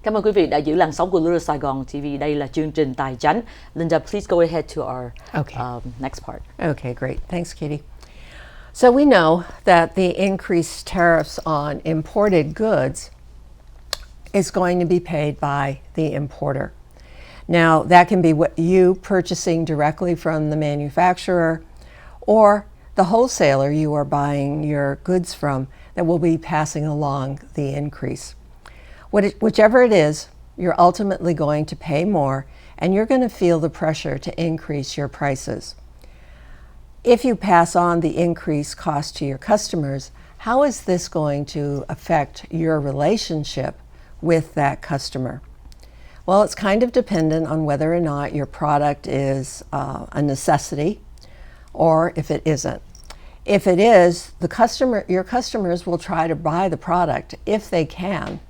Cảm ơn quý vị đã giữ làn sóng của Little Sài Gòn TV. Đây là chương trình Tài Chánh. Linda, please go ahead to our next part. Okay, great. Thanks, Katie. So we know that the increased tariffs on imported goods is going to be paid by the importer. Now, that can be what you purchasing directly from the manufacturer or the wholesaler you are buying your goods from that will be passing along the increase. Whichever it is, you're ultimately going to pay more and you're going to feel the pressure to increase your prices. If you pass on the increased cost to your customers, how is this going to affect your relationship with that customer? Well, it's kind of dependent on whether or not your product is a necessity or if it isn't. If it is, your customers will try to buy the product if they can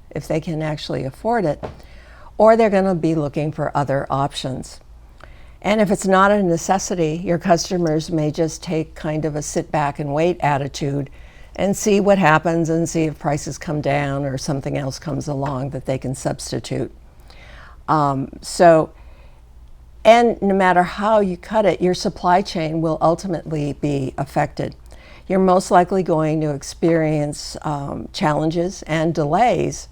actually afford it, or they're going to be looking for other options. And if it's not a necessity, your customers may just take kind of a sit back and wait attitude and see what happens and see if prices come down or something else comes along that they can substitute. And no matter how you cut it, your supply chain will ultimately be affected. You're most likely going to experience challenges and delays,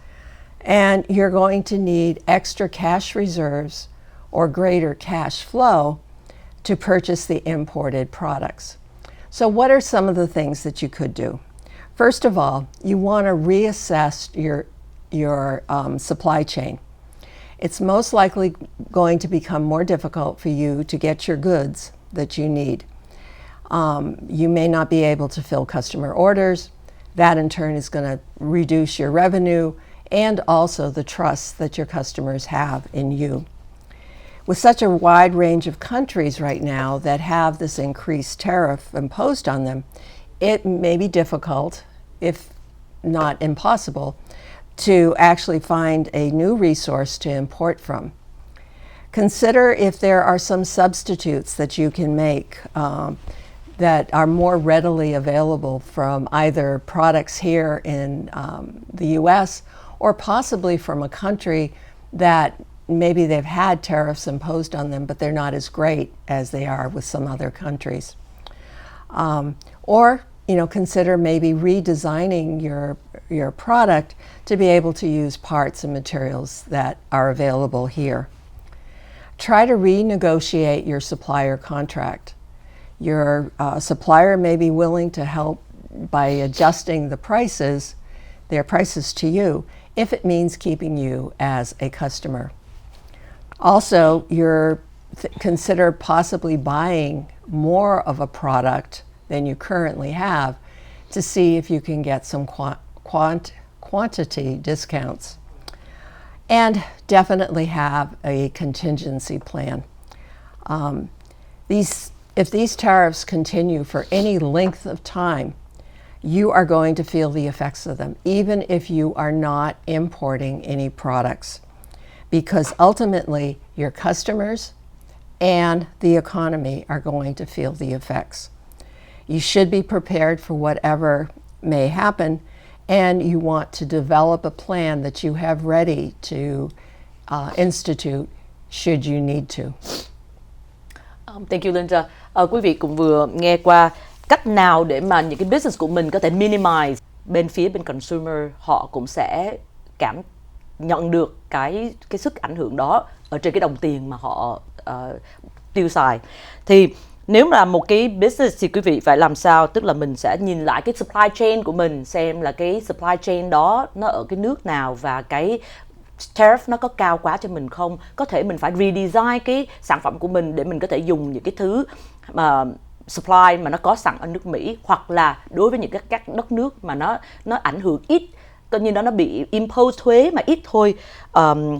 and you're going to need extra cash reserves or greater cash flow to purchase the imported products. So what are some of the things that you could do? First of all, you want to reassess your supply chain. It's most likely going to become more difficult for you to get your goods that you need. You may not be able to fill customer orders. That in turn is going to reduce your revenue and also the trust that your customers have in you. With such a wide range of countries right now that have this increased tariff imposed on them, it may be difficult, if not impossible, to actually find a new resource to import from. Consider if there are some substitutes that you can make that are more readily available from either products here in the US or possibly from a country that maybe they've had tariffs imposed on them, but they're not as great as they are with some other countries. Or consider maybe redesigning your product to be able to use parts and materials that are available here. Try to renegotiate your supplier contract. Your supplier may be willing to help by adjusting their prices to you, if it means keeping you as a customer. Also, consider possibly buying more of a product than you currently have to see if you can get some quantity discounts. And definitely have a contingency plan. If these tariffs continue for any length of time, you are going to feel the effects of them, even if you are not importing any products, because ultimately your customers and the economy are going to feel the effects. You should be prepared for whatever may happen, and you want to develop a plan that you have ready to institute should you need to. Thank you, Linda. Quý vị cũng vừa nghe qua cách nào để mà những cái business của mình có thể minimize. Bên consumer họ cũng sẽ cảm nhận được cái sức ảnh hưởng đó ở trên cái đồng tiền mà họ tiêu xài. Thì nếu mà một cái business thì quý vị phải làm sao? Tức là mình sẽ nhìn lại cái supply chain của mình, xem là cái supply chain đó nó ở cái nước nào và cái tariff nó có cao quá cho mình không. Có thể mình phải redesign cái sản phẩm của mình để mình có thể dùng những cái thứ mà supply mà nó có sẵn ở nước Mỹ, hoặc là đối với những các đất nước mà nó ảnh hưởng ít, coi như nó bị impose thuế mà ít thôi,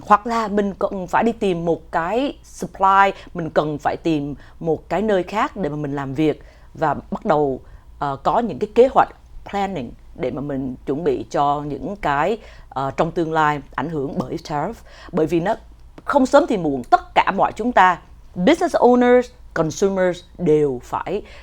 hoặc là mình cần phải đi tìm một cái supply, mình cần phải tìm một cái nơi khác để mà mình làm việc và bắt đầu có những cái kế hoạch planning để mà mình chuẩn bị cho những cái trong tương lai ảnh hưởng bởi tariff. Bởi vì nó không sớm thì muộn, tất cả mọi chúng ta, business owners, consumers đều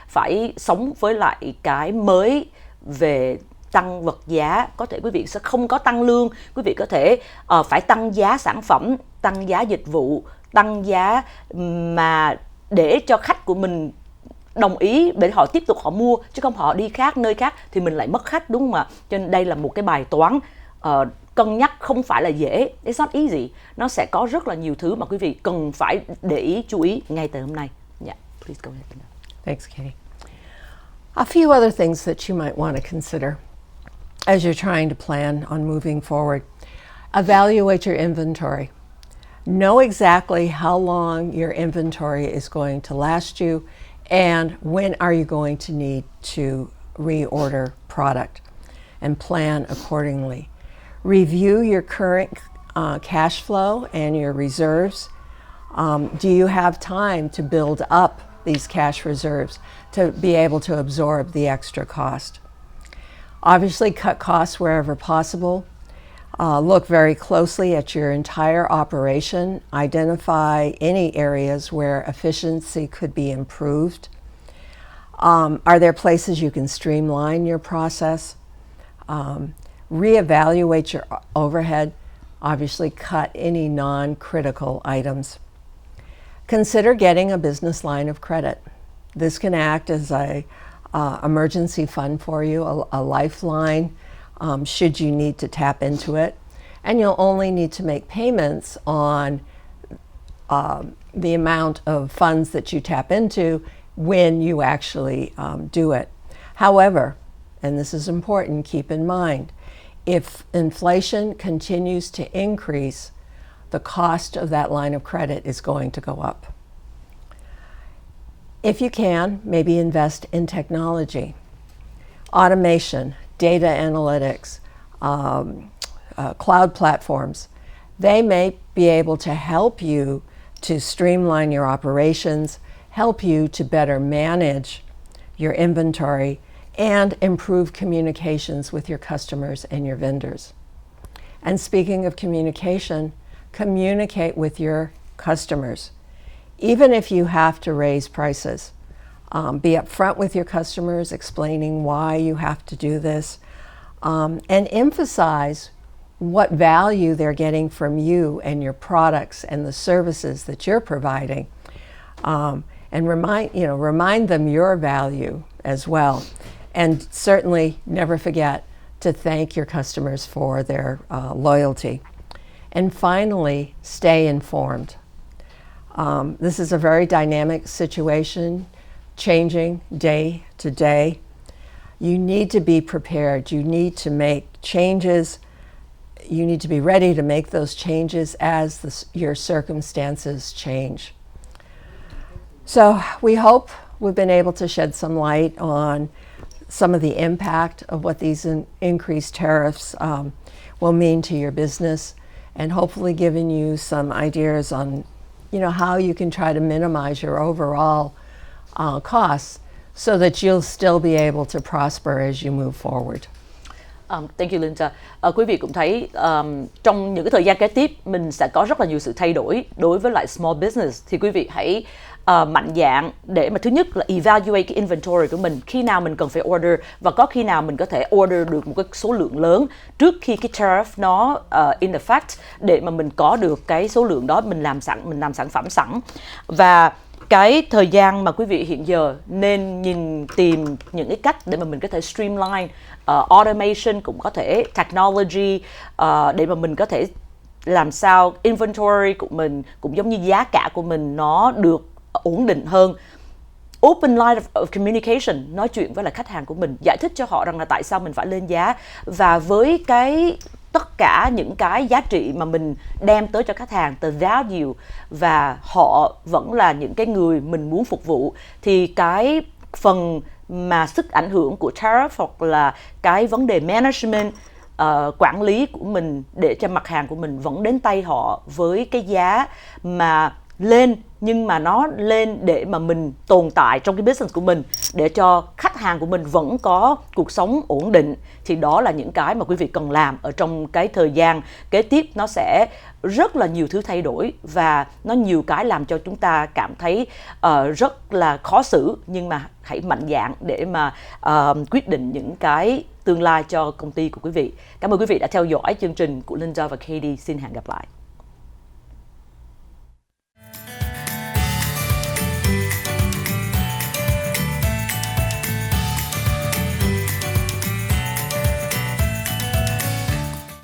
phải sống với lại cái mới về tăng vật giá, có thể quý vị sẽ không có tăng lương, quý vị có thể phải tăng giá sản phẩm, tăng giá dịch vụ, tăng giá mà để cho khách của mình đồng ý để họ tiếp tục họ mua, chứ không họ đi nơi khác thì mình lại mất khách, đúng không ạ? Cho nên đây là một cái bài toán cân nhắc không phải là dễ. It's not easy. Nó sẽ có rất là nhiều thứ mà quý vị cần phải để ý, chú ý ngay từ hôm nay. Yeah, please go ahead. Thanks, Katie. A few other things that you might want to consider as you're trying to plan on moving forward. Evaluate your inventory. Know exactly how long your inventory is going to last you and when are you going to need to reorder product, and plan accordingly. Review your current cash flow and your reserves. Do you have time to build up these cash reserves to be able to absorb the extra cost? Obviously, cut costs wherever possible. Look very closely at your entire operation. Identify any areas where efficiency could be improved. Are there places you can streamline your process? Reevaluate your overhead. Obviously, cut any non-critical items. Consider getting a business line of credit. This can act as a emergency fund for you, a lifeline should you need to tap into it. And you'll only need to make payments on the amount of funds that you tap into when you actually do it. However, and this is important, keep in mind, if inflation continues to increase, the cost of that line of credit is going to go up. If you can, maybe invest in technology, automation, data analytics, cloud platforms. They may be able to help you to streamline your operations, help you to better manage your inventory, and improve communications with your customers and your vendors. And speaking of communication, communicate with your customers. Even if you have to raise prices, be upfront with your customers, explaining why you have to do this, and emphasize what value they're getting from you and your products and the services that you're providing, and remind them your value as well. And certainly never forget to thank your customers for their loyalty. And finally, stay informed. This is a very dynamic situation, changing day to day. You need to be prepared. You need to make changes. You need to be ready to make those changes as your circumstances change. So we hope we've been able to shed some light on some of the impact of what these increased tariffs will mean to your business, and hopefully given you some ideas on how you can try to minimize your overall costs so that you'll still be able to prosper as you move forward. Thank you, Linda. Quý vị cũng thấy trong những cái thời gian kế tiếp mình sẽ có rất là nhiều sự thay đổi đối với lại small business, thì quý vị hãy mạnh dạn để mà thứ nhất là evaluate cái inventory của mình, khi nào mình cần phải order và có khi nào mình có thể order được một cái số lượng lớn trước khi cái tariff nó in effect, để mà mình có được cái số lượng đó, mình làm sản phẩm sẵn. Và cái thời gian mà quý vị hiện giờ nên tìm những cái cách để mà mình có thể streamline, automation cũng có thể, technology, để mà mình có thể làm sao inventory của mình cũng giống như giá cả của mình nó được ổn định hơn. Open line of communication, nói chuyện với lại khách hàng của mình, giải thích cho họ rằng là tại sao mình phải lên giá, và với tất cả những cái giá trị mà mình đem tới cho khách hàng, the value, và họ vẫn là những cái người mình muốn phục vụ, thì cái phần mà sức ảnh hưởng của tariff hoặc là cái vấn đề management, quản lý của mình để cho mặt hàng của mình vẫn đến tay họ với cái giá mà lên, nhưng mà nó lên để mà mình tồn tại trong cái business của mình, để cho khách hàng của mình vẫn có cuộc sống ổn định, thì đó là những cái mà quý vị cần làm ở trong cái thời gian kế tiếp. Nó sẽ rất là nhiều thứ thay đổi và nó nhiều cái làm cho chúng ta cảm thấy rất là khó xử, nhưng mà hãy mạnh dạn để mà quyết định những cái tương lai cho công ty của quý vị. Cảm ơn quý vị đã theo dõi chương trình của Linda và Katie. Xin hẹn gặp lại.